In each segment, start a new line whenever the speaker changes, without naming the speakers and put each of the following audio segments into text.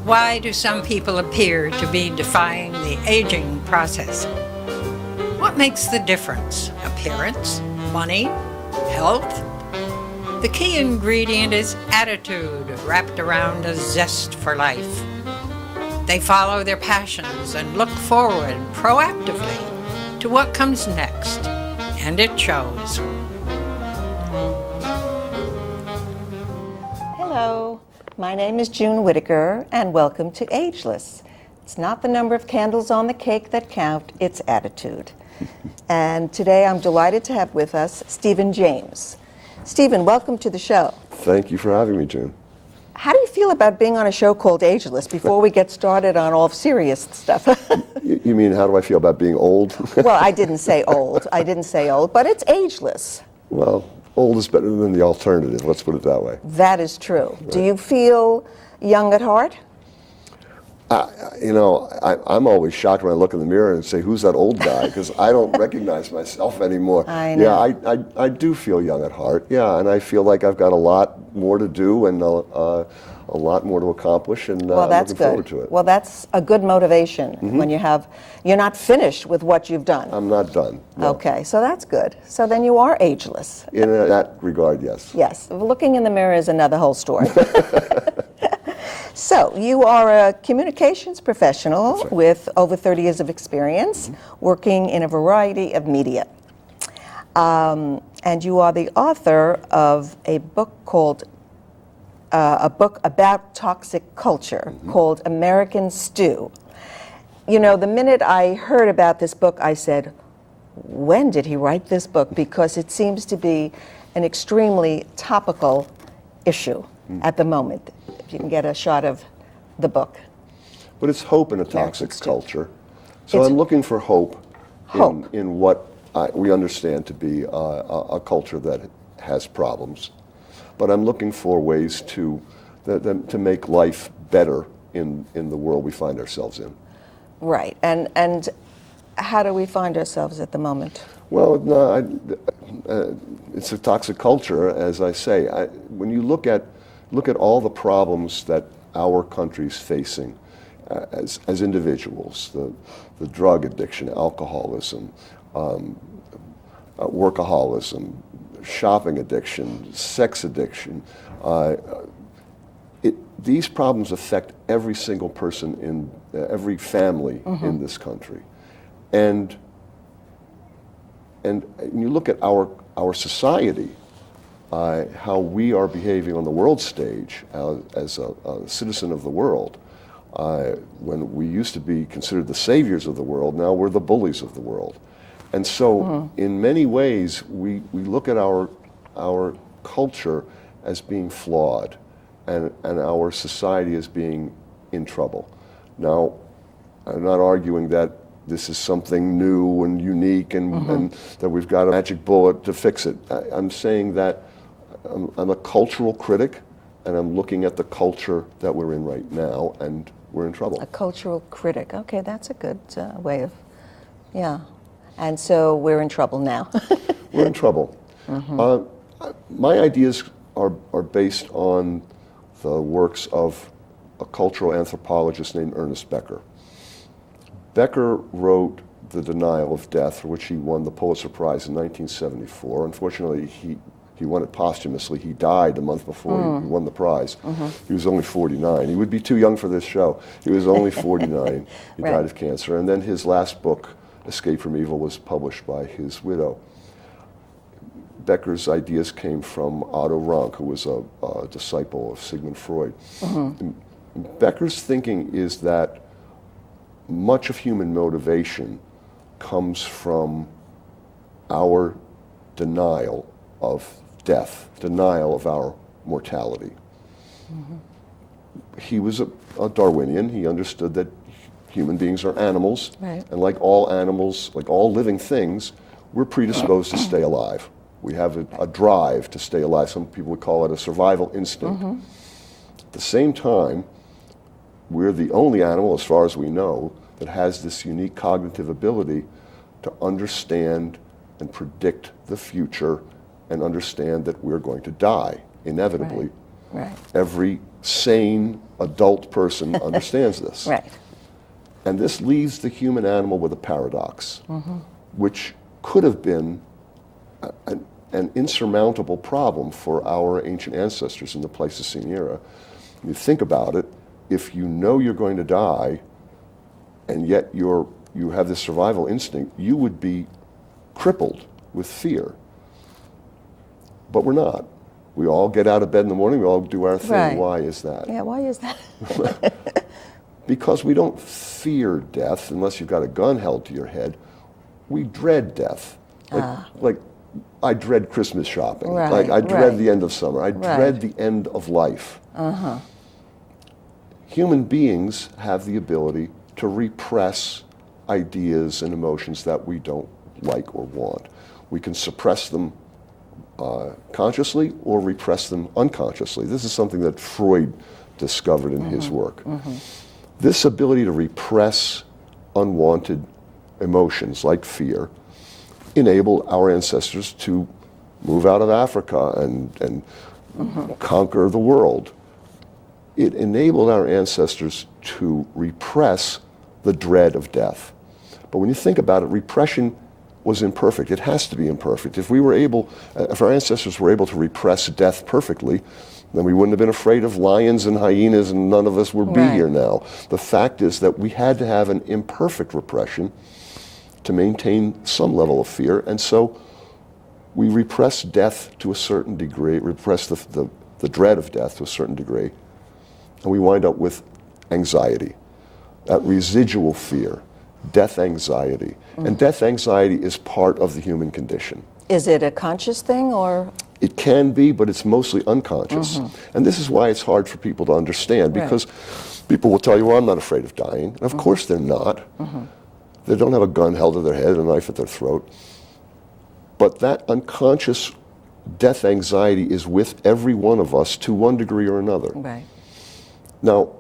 Why do some people appear to be defying the aging process? What makes the difference? Appearance? Money? Health? The key ingredient is attitude, wrapped around a zest for life. They follow their passions and look forward proactively to what comes next, and it shows.
Hello, my name is June Whittaker, and welcome to Ageless. It's not the number of candles on the cake that count, it's attitude. And today I'm delighted to have with us Stephen James. Stephen, welcome to the show.
Thank you for having me, June.
How do you feel about being on a show called Ageless before we get started on all serious stuff?
You mean, how do I feel about being old?
Well, I didn't say old, but it's ageless.
Well, old is better than the alternative, let's put it that way.
That is true.
Right.
Do you feel young at heart?
I'm always shocked when I look in the mirror and say, who's that old guy? Because I don't recognize myself anymore.
I know.
Yeah, I do feel young at heart, yeah, and I feel like I've got a lot more to do and a lot more to accomplish, and
well, that's
looking forward
good.
to it.
Well, that's a good motivation when you're not finished with what you've done.
I'm not done. No.
Okay, so that's good. So then you are ageless.
In that regard, yes.
Yes, looking in the mirror is another whole story. So you are a communications professional
right.
with over 30 years of experience, working in a variety of media. And you are the author of a book called a book about toxic culture called American Stew. You know, the minute I heard about this book, I said, when did he write this book? Because it seems to be an extremely topical issue at the moment. If you can get a shot of the book.
But it's hope in a toxic
Stew.
culture. So I'm looking for hope.
Hope.
In what we understand to be a culture that has problems. But I'm looking for ways to make life better in the world we find ourselves in.
Right. And how do we find ourselves at the moment?
Well, no, it's a toxic culture, as I say. When you look at all the problems that our country's facing as individuals, the drug addiction, alcoholism, workaholism, shopping addiction, sex addiction, these problems affect every single person in every family in this country. And you look at our society, how we are behaving on the world stage as a citizen of the world. When we used to be considered the saviors of the world, now we're the bullies of the world. And so in many ways, we look at our culture as being flawed and our society as being in trouble. Now, I'm not arguing that this is something new and unique and that we've got a magic bullet to fix it. I'm saying that I'm a cultural critic, and I'm looking at the culture that we're in right now, and we're in trouble.
A cultural critic. Okay, that's a good way of, yeah. And so we're in trouble now.
We're in trouble. My ideas are based on the works of a cultural anthropologist named Ernest Becker. Becker wrote The Denial of Death, for which he won the Pulitzer Prize in 1974. Unfortunately, he won it posthumously. He died a month before he won the prize. He was only 49. He would be too young for this show. He was only 49. He
Right.
died of cancer. And then his last book, Escape from Evil, was published by his widow. Becker's ideas came from Otto Rank, who was a disciple of Sigmund Freud. Becker's thinking is that much of human motivation comes from our denial of death, denial of our mortality. He was a Darwinian. He understood that human beings are animals,
Right.
and like all animals, like all living things, we're predisposed to stay alive. We have a drive to stay alive. Some people would call it a survival instinct. At the same time, we're the only animal, as far as we know, that has this unique cognitive ability to understand and predict the future and understand that we're going to die inevitably
Right.
every sane, adult person understands this.
Right.
And this leaves the human animal with a paradox, which could have been an insurmountable problem for our ancient ancestors in the Pleistocene era. You think about it, if you know you're going to die, and yet you have this survival instinct, you would be crippled with fear. But we're not. We all get out of bed in the morning, we all do our thing.
Right.
Why is that?
Yeah, why is that?
Because we don't fear death unless you've got a gun held to your head. We dread death. Like I dread Christmas shopping.
Right,
Like I dread
right.
the end of summer. I dread the end of life. Human beings have the ability to repress ideas and emotions that we don't like or want. We can suppress them consciously or repress them unconsciously. This is something that Freud discovered in his work. This ability to repress unwanted emotions like fear enabled our ancestors to move out of Africa and conquer the world. It enabled our ancestors to repress the dread of death. But when you think about it, repression was imperfect. It has to be imperfect. If our ancestors were able to repress death perfectly, then we wouldn't have been afraid of lions and hyenas, and none of us would be here now. The fact is that we had to have an imperfect repression to maintain some level of fear, and so we repress death to a certain degree, repress the dread of death to a certain degree, and we wind up with anxiety, that residual fear, death anxiety. And death anxiety is part of the human condition.
Is it a conscious thing or?
It can be, but it's mostly unconscious. And this is why it's hard for people to understand, because people will tell you, well, I'm not afraid of dying. And of course they're not. They don't have a gun held to their head and a knife at their throat. But that unconscious death anxiety is with every one of us to one degree or another.
Right.
Now,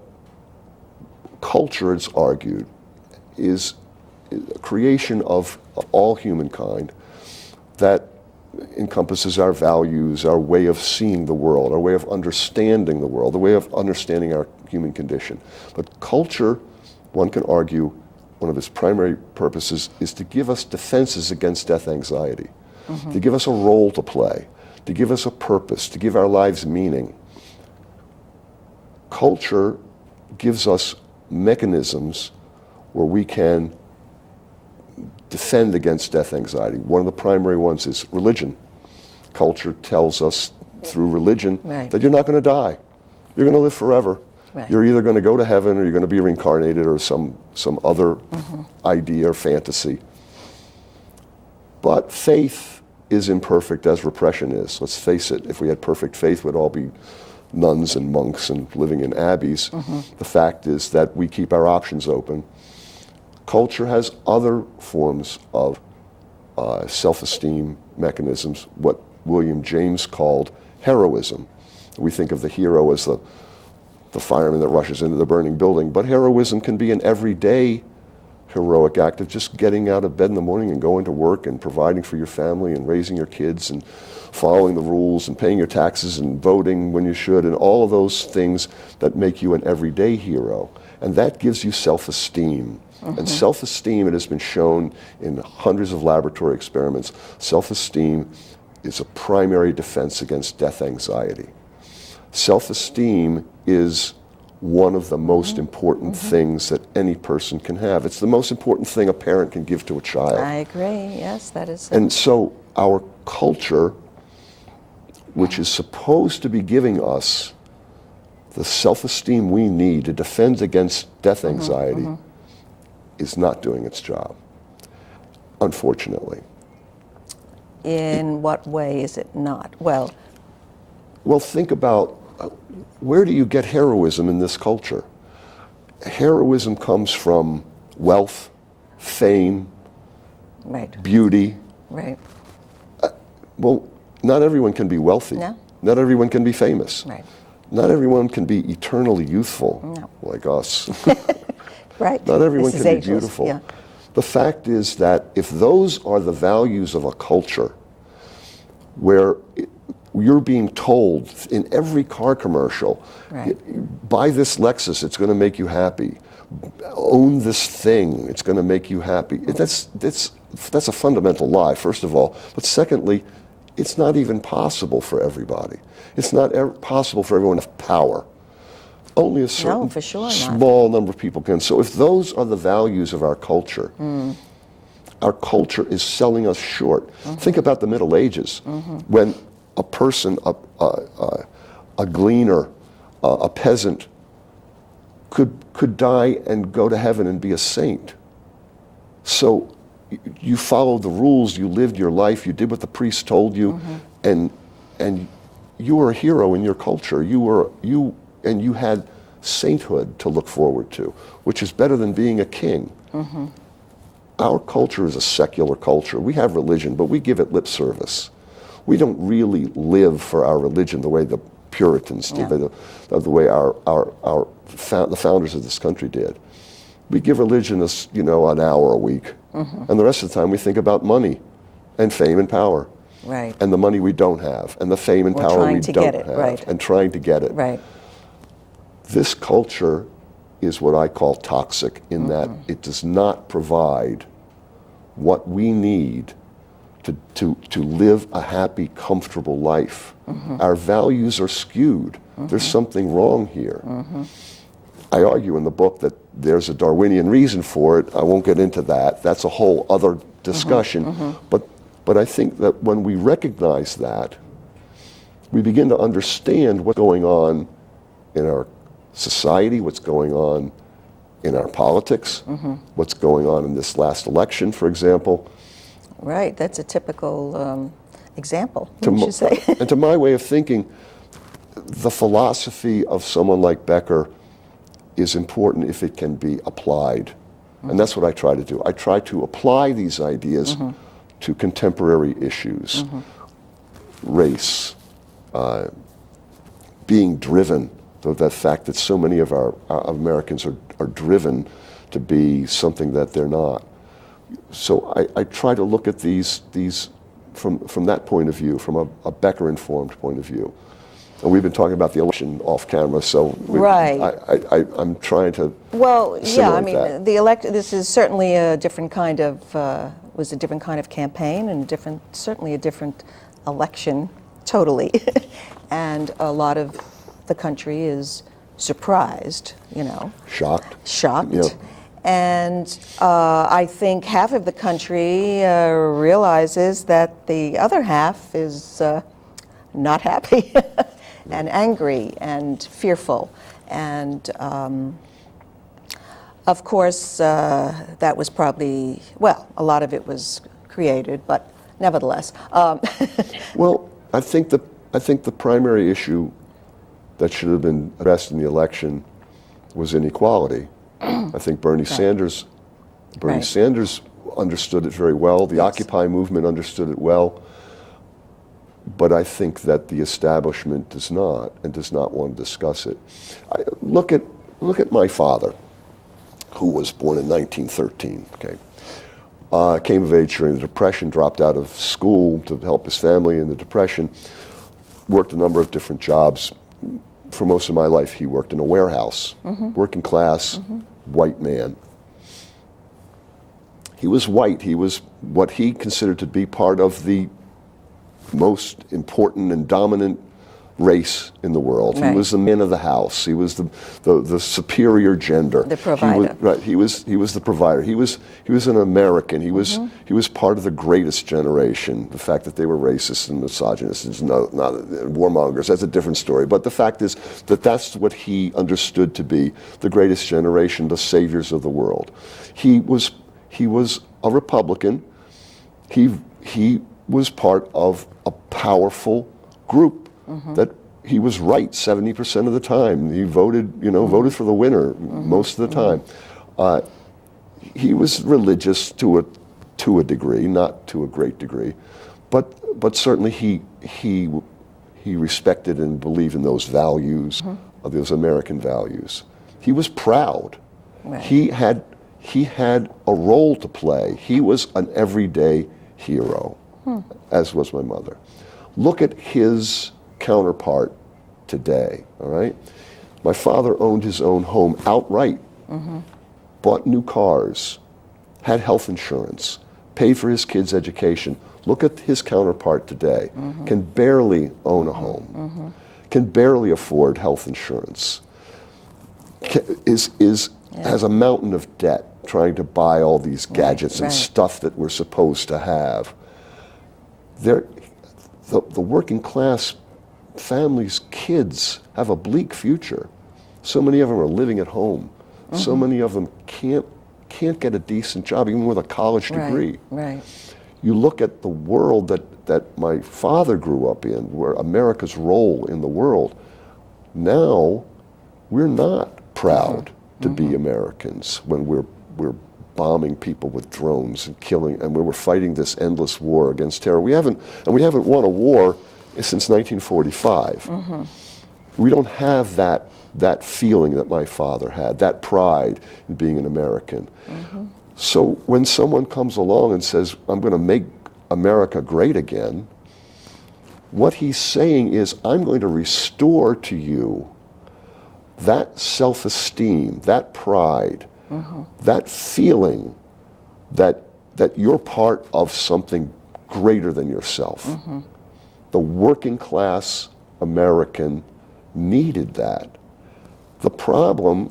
culture, it's argued, is a creation of all humankind that encompasses our values, our way of seeing the world, our way of understanding the world, the way of understanding our human condition. But culture, one can argue, one of its primary purposes is to give us defenses against death anxiety, to give us a role to play, to give us a purpose, to give our lives meaning. Culture gives us mechanisms where we can defend against death anxiety. One of the primary ones is religion. Culture tells us through religion that you're not going to die. You're going to live forever. You're either going to go to heaven or you're going to be reincarnated or some other idea or fantasy. But faith is imperfect as repression is. Let's face it, if we had perfect faith, we'd all be nuns and monks and living in abbeys. The fact is that we keep our options open. Culture has other forms of self-esteem mechanisms, what William James called heroism. We think of the hero as the fireman that rushes into the burning building, but heroism can be an everyday heroic act of just getting out of bed in the morning and going to work and providing for your family and raising your kids and following the rules and paying your taxes and voting when you should, and all of those things that make you an everyday hero. And that gives you self-esteem. And self-esteem, it has been shown in hundreds of laboratory experiments, self-esteem is a primary defense against death anxiety. Self-esteem is one of the most important things that any person can have. It's the most important thing a parent can give to a child.
I agree, yes, that is.
And so our culture, which is supposed to be giving us the self-esteem we need to defend against death anxiety, is not doing its job, unfortunately.
In what way is it not? Well,
think about where do you get heroism in this culture? Heroism comes from wealth, fame, beauty.
Right.
Well, not everyone can be wealthy.
No.
Not everyone can be famous.
Right.
Not everyone can be eternally youthful like us.
Right.
Not everyone
This
can
is
be
ageless,
beautiful.
yeah.
The fact is that if those are the values of a culture where you're being told in every car commercial,
Right.
buy this Lexus, it's going to make you happy. Own this thing, it's going to make you happy. That's a fundamental lie, first of all. But secondly, it's not even possible for everybody. It's not possible for everyone to have power. Only a certain
No, for sure not.
small number of people can. So if those are the values of our culture is selling us short. Think about the Middle Ages, when a person, a gleaner, a peasant, could die and go to heaven and be a saint. So you followed the rules, you lived your life, you did what the priest told you, and you were a hero in your culture. And you had sainthood to look forward to, which is better than being a king. Our culture is a secular culture. We have religion, but we give it lip service. We don't really live for our religion the way the Puritans did, the way the founders of this country did. We give religion an hour a week, and the rest of the time we think about money and fame and power.
Right.
And the money we don't have, and the fame and
Or
power we
trying to
don't
get it,
have,
right.
and trying to get it.
Right.
This culture is what I call toxic in that it does not provide what we need to live a happy, comfortable life. Our values are skewed. There's something wrong here. I argue in the book that there's a Darwinian reason for it. I won't get into that. That's a whole other discussion. But I think that when we recognize that, we begin to understand what's going on in our society, what's going on in our politics, what's going on in this last election, for example.
Right. That's a typical example, wouldn't you say?
And to my way of thinking, the philosophy of someone like Becker is important if it can be applied. And that's what I try to do. I try to apply these ideas to contemporary issues. Race, being driven, that fact that so many of our Americans are driven to be something that they're not. So I try to look at these from that point of view, from a Becker-informed point of view. And we've been talking about the election off camera, so
Right.
I'm trying to.
Well, yeah, I mean,
that.
this is certainly a different kind of was a different kind of campaign and certainly a different election, totally. And a lot of the country is surprised,
Shocked.
shocked. And I think half of the country realizes that the other half is not happy and angry and fearful. And of course, that was probably, a lot of it was created, but nevertheless.
Well, I think the primary issue that should have been addressed in the election was inequality. I think Bernie Sanders understood it very well. The Occupy movement understood it well. But I think that the establishment does not want to discuss it. Look at my father, who was born in 1913. Okay, came of age during the Depression, dropped out of school to help his family in the Depression. Worked a number of different jobs. For most of my life, he worked in a warehouse. Working class, white man. He was white. He was what he considered to be part of the most important and dominant race in the world.
Right.
He was the man of the house. He was the superior gender.
The provider.
He was the provider. He was an American. He was part of the greatest generation. The fact that they were racist and misogynist is not warmongers. That's a different story. But the fact is that that's what he understood to be the greatest generation, the saviors of the world. He was a Republican. He was part of a powerful group that he was right 70% of the time. He voted for the winner most of the time. He was religious to a degree, not to a great degree, but certainly he respected and believed in those values, those American values. He was proud.
Right.
He had a role to play. He was an everyday hero, as was my mother. Look at his counterpart today, all right? My father owned his own home outright, bought new cars, had health insurance, paid for his kids' education. Look at his counterpart today, can barely own a home, can barely afford health insurance, has a mountain of debt trying to buy all these gadgets and stuff that we're supposed to have. The working class families' kids have a bleak future. So many of them are living at home. So many of them can't get a decent job, even with a college degree.
Right.
You look at the world that my father grew up in, where America's role in the world. Now, we're not proud to be Americans when we're bombing people with drones and killing, and we're fighting this endless war against terror. We haven't won a war since 1945. We don't have that feeling that my father had, that pride in being an American. So when someone comes along and says, I'm going to make America great again, what he's saying is, I'm going to restore to you that self-esteem, that pride, that feeling that you're part of something greater than yourself. The working class American needed that. The problem,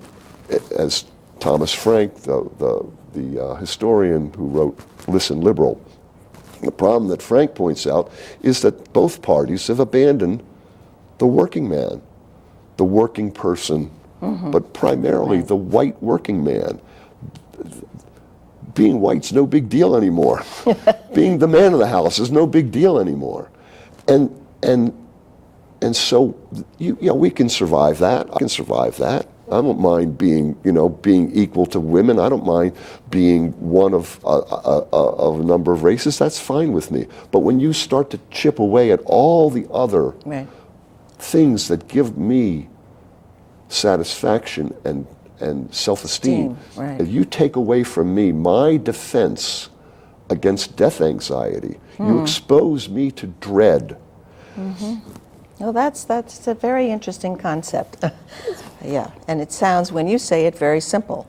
as Thomas Frank, the historian who wrote Listen Liberal, the problem that Frank points out is that both parties have abandoned the working man, the working person, but primarily the white working man. Being white's no big deal anymore. Being the man of the house is no big deal anymore. And so, we can survive that. I can survive that. I don't mind being equal to women. I don't mind being one of a number of races. That's fine with me. But when you start to chip away at all the other things that give me satisfaction and self-esteem, if you take away from me my defense against death anxiety, you expose me to dread.
Well, that's a very interesting concept. Yeah, and it sounds, when you say it, very simple.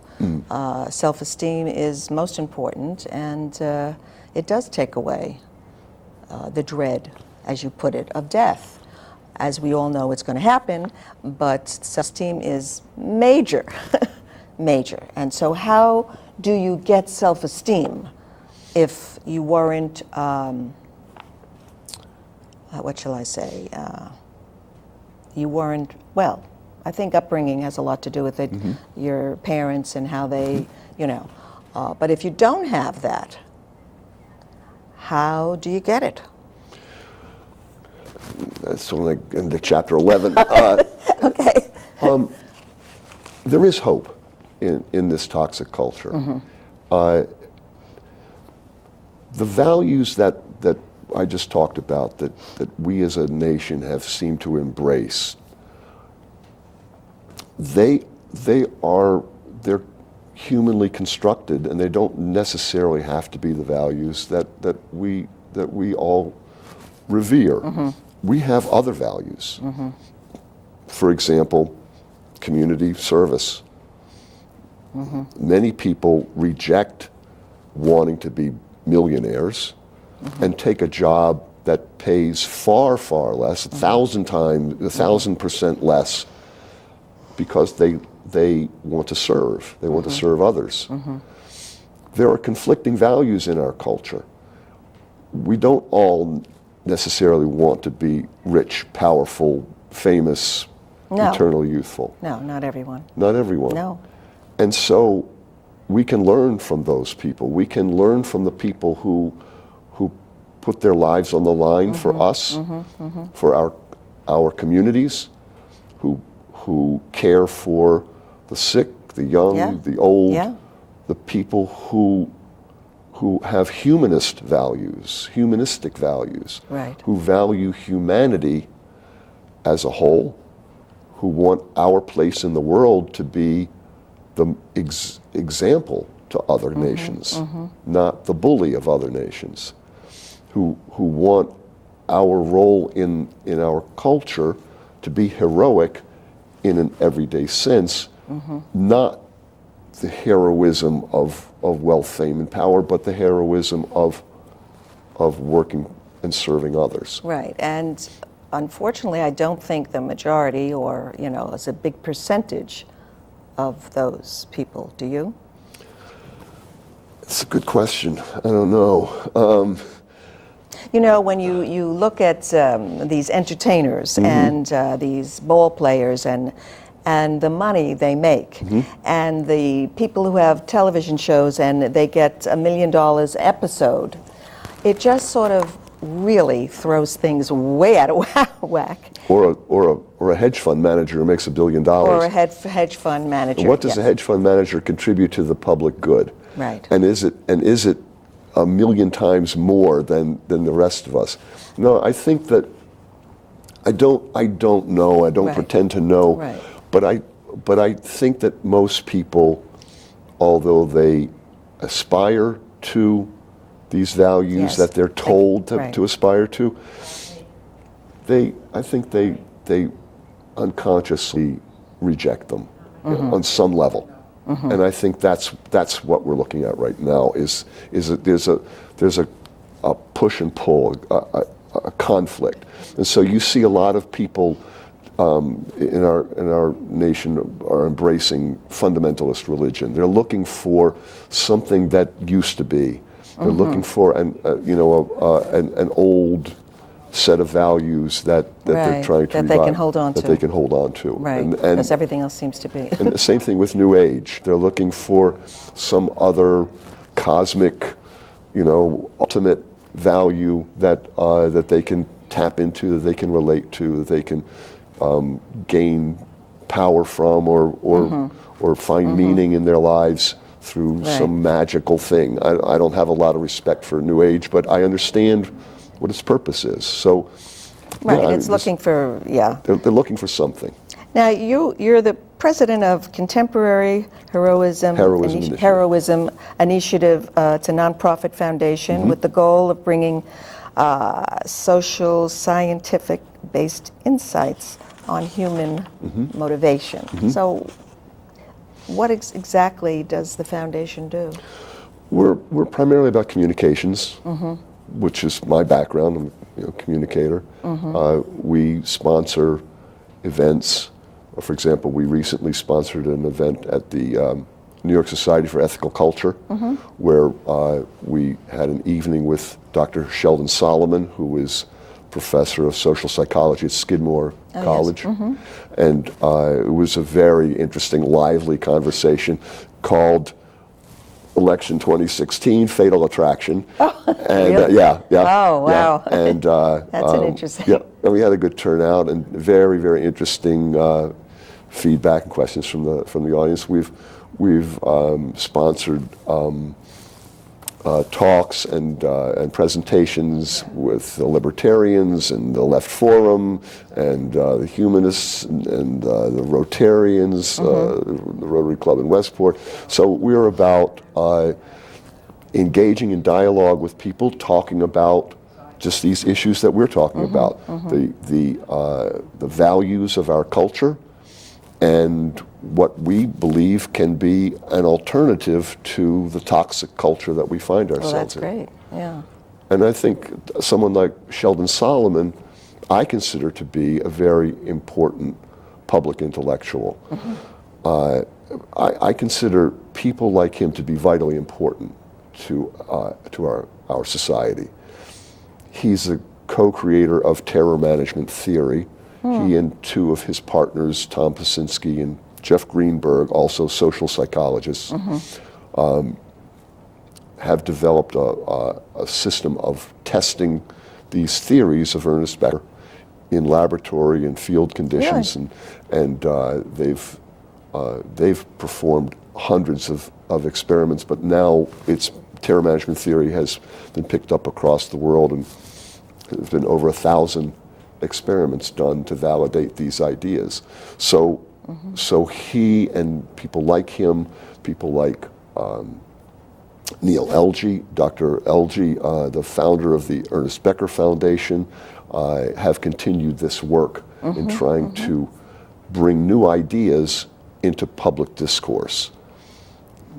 Self-esteem is most important, and it does take away the dread, as you put it, of death. As we all know, it's going to happen, but self-esteem is major, major. And so how do you get self-esteem if you weren't, what shall I say, you weren't, well, I think upbringing has a lot to do with it, your parents and how they, but if you don't have that, how do you get it?
That's only into chapter 11.
Okay.
There is hope in this toxic culture. The values that I just talked about, that we as a nation have seemed to embrace, they're humanly constructed, and they don't necessarily have to be the values that we all revere. We have other values. For example, community service. Many people reject wanting to be millionaires and take a job that pays far, far less, 1,000% less, because they want to serve. They want to serve others. There are conflicting values in our culture. We don't all necessarily want to be rich, powerful, famous, eternally youthful.
No, not everyone.
Not everyone.
No.
And so we can learn from those people. We can learn from the people who put their lives on the line for us, for our communities, who care for the sick, the young, the old, the people who have humanistic values, who value humanity as a whole, who want our place in the world to be the example to other nations, not the bully of other nations, who want our role in our culture to be heroic in an everyday sense, not the heroism of wealth, fame, and power, but the heroism of working and serving others.
Right, and unfortunately, I don't think the majority, or is a big percentage of those people. Do you?
It's a good question. I don't know.
When you look at these entertainers and these ball players and the money they make, and the people who have television shows and they get $1 million episode, it just sort of really throws things way out of whack.
Or a hedge fund manager who makes $1 billion.
Or a hedge fund manager.
And what does a hedge fund manager contribute to the public good?
Right.
And is it 1,000,000 times more than the rest of us? No, I think that I don't know. I don't pretend to know.
Right.
But I think that most people, although they aspire to these values that they're told to aspire to, I think they unconsciously reject them on some level. And I think that's what we're looking at right now. Is that there's a push and pull, a conflict, and so you see a lot of people in our nation are embracing fundamentalist religion. They're looking for something that used to be. They're looking for an old set of values that they're trying to
that they can hold on to.
That they can hold on to.
Right, because everything else seems to be.
And the same thing with New Age. They're looking for some other cosmic, ultimate value that they can tap into, that they can relate to, that they can gain power from, or find meaning in their lives through some magical thing. I don't have a lot of respect for New Age, but I understand what its purpose is. So,
it's looking for,
They're looking for something.
Now, you're the president of Contemporary Heroism Initiative. It's a nonprofit foundation with the goal of bringing social, scientific-based insights on human motivation. So, what exactly does the foundation do?
We're primarily about communications, which is my background. I'm a communicator. We sponsor events. For example, we recently sponsored an event at the New York Society for Ethical Culture, where we had an evening with Dr. Sheldon Solomon, who is professor of social psychology at Skidmore College. And it was a very interesting, lively conversation called Election 2016, Fatal Attraction. And
really?
Oh,
wow.
Yeah. And
that's an interesting.
Yeah, and we had a good turnout and very, very interesting feedback and questions from the audience. We've sponsored talks and presentations with the Libertarians and the Left Forum and the Humanists and the Rotarians, the Rotary Club in Westport. So we're about engaging in dialogue with people, talking about just these issues that we're talking about, the values of our culture, and what we believe can be an alternative to the toxic culture that we find ourselves in.
Well, that's great, yeah.
And I think someone like Sheldon Solomon, I consider to be a very important public intellectual. I consider people like him to be vitally important to our society. He's a co-creator of terror management theory. He and two of his partners, Tom Pasinski and Jeff Greenberg, also social psychologists, have developed a system of testing these theories of Ernest Becker in laboratory and field conditions, and they've performed hundreds of experiments. But now terror management theory has been picked up across the world, and there's been over 1,000 experiments done to validate these ideas. So he and people like him, people like Neil Elgee, Dr. Elgee, the founder of the Ernest Becker Foundation, have continued this work in trying to bring new ideas into public discourse.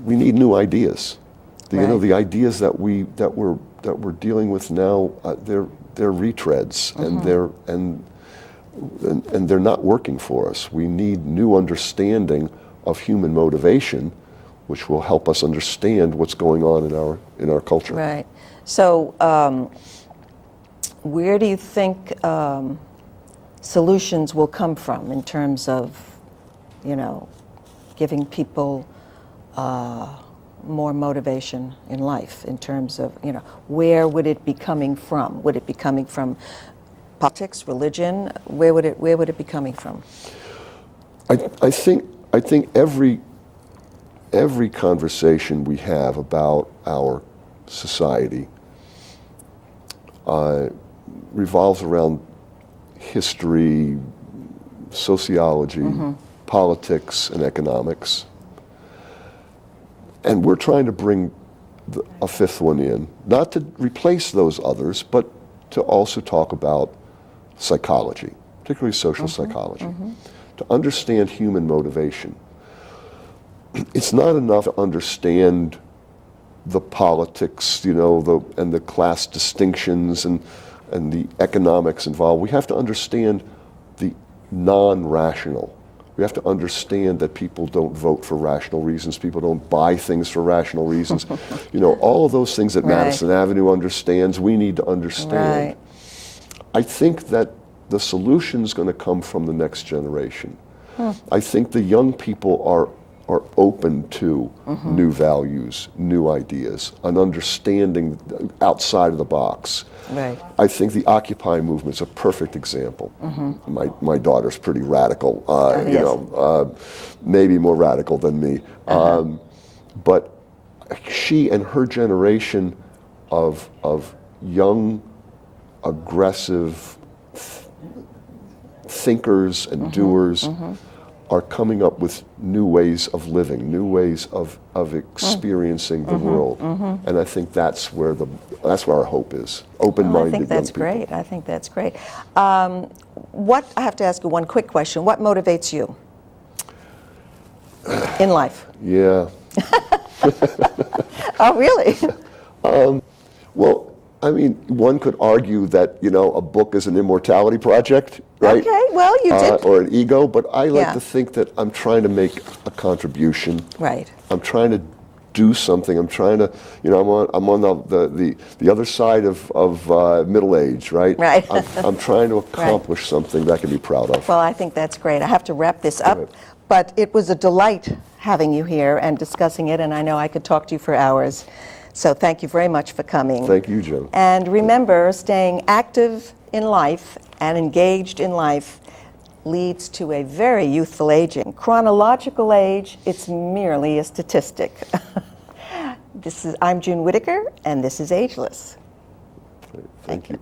We need new ideas. You know, the ideas that we're dealing with now, they're retreads, and they're not working for us. We need new understanding of human motivation, which will help us understand what's going on in our culture.
Right. So, where do you think solutions will come from in terms of, you know, giving people more motivation in life? In terms of, you know, where would it be coming from? Would it be coming from politics, religion? Where would it be coming from?
I think every conversation we have about our society revolves around history, sociology, politics, and economics. And we're trying to bring a fifth one in, not to replace those others, but to also talk about psychology, particularly social psychology, to understand human motivation. It's not enough to understand the politics, you know, and the class distinctions and the economics involved. We have to understand the non-rational. We have to understand that people don't vote for rational reasons. People don't buy things for rational reasons. You know, all of those things that Madison Avenue understands, we need to understand.
Right.
I think that the solution is going to come from the next generation. I think the young people are open to new values, new ideas, an understanding outside of the box.
Right.
I think the Occupy movement's a perfect example. My daughter's pretty radical, you know, maybe more radical than me. But she and her generation of young, aggressive thinkers and doers are coming up with new ways of living, new ways of experiencing the world, and I think that's where our hope is. Open-minded young people.
I think that's great. I think that's great. I have to ask you one quick question. What motivates you in life?
Yeah.
Oh, really?
Well, I mean, one could argue that, you know, a book is an immortality project, right?
Okay, well, you did.
Or an ego, but I like to think that I'm trying to make a contribution.
Right.
I'm trying to do something. I'm trying to, you know, I'm on the other side of middle age, right?
Right.
I'm trying to accomplish something that I can be proud of.
Well, I think that's great. I have to wrap this up, but it was a delight having you here and discussing it, and I know I could talk to you for hours. So thank you very much for coming.
Thank you, Joan.
And remember, staying active in life and engaged in life leads to a very youthful aging. Chronological age, it's merely a statistic. I'm June Whittaker, and this is Ageless.
Thank you.